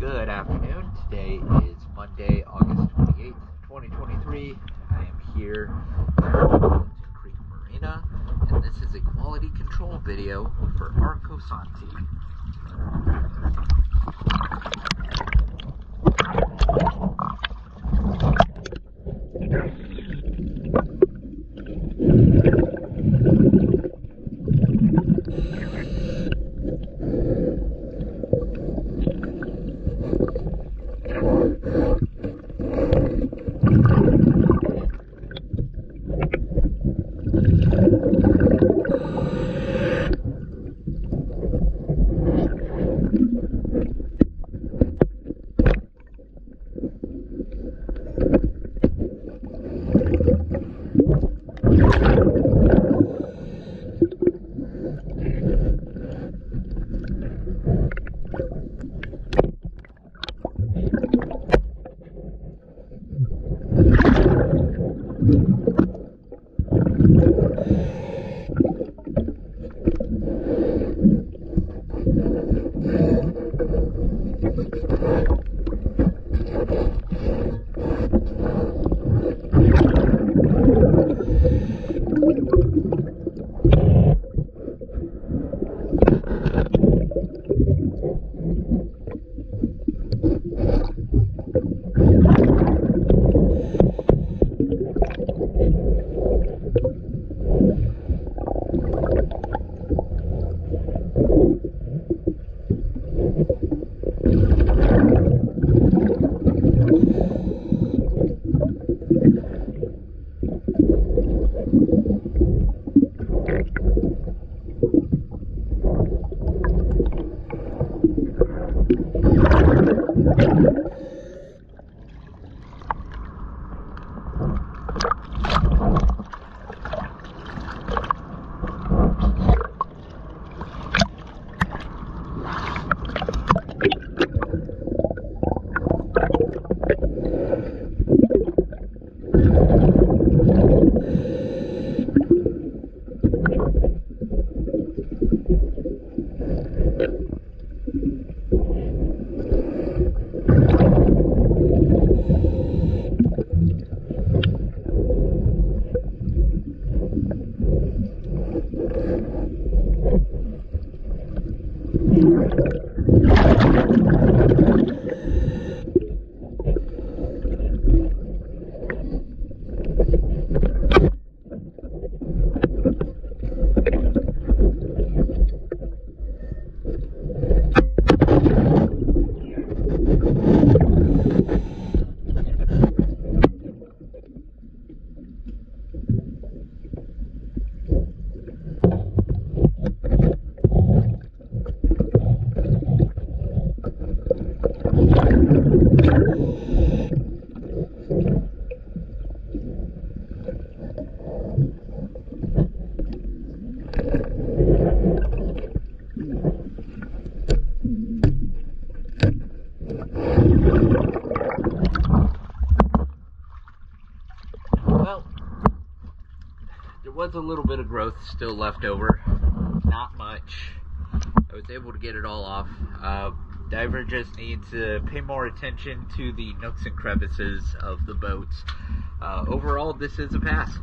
Good afternoon. Today is Monday, August 28th, 2023. I am here at Arcosonti Creek Marina, and this is a quality control video for Arcosonti. Well, there was a little bit of growth still left over, not much. I was able to get it all off. Diver just needs to pay more attention to the nooks and crevices of the boat. Overall, this is a pass.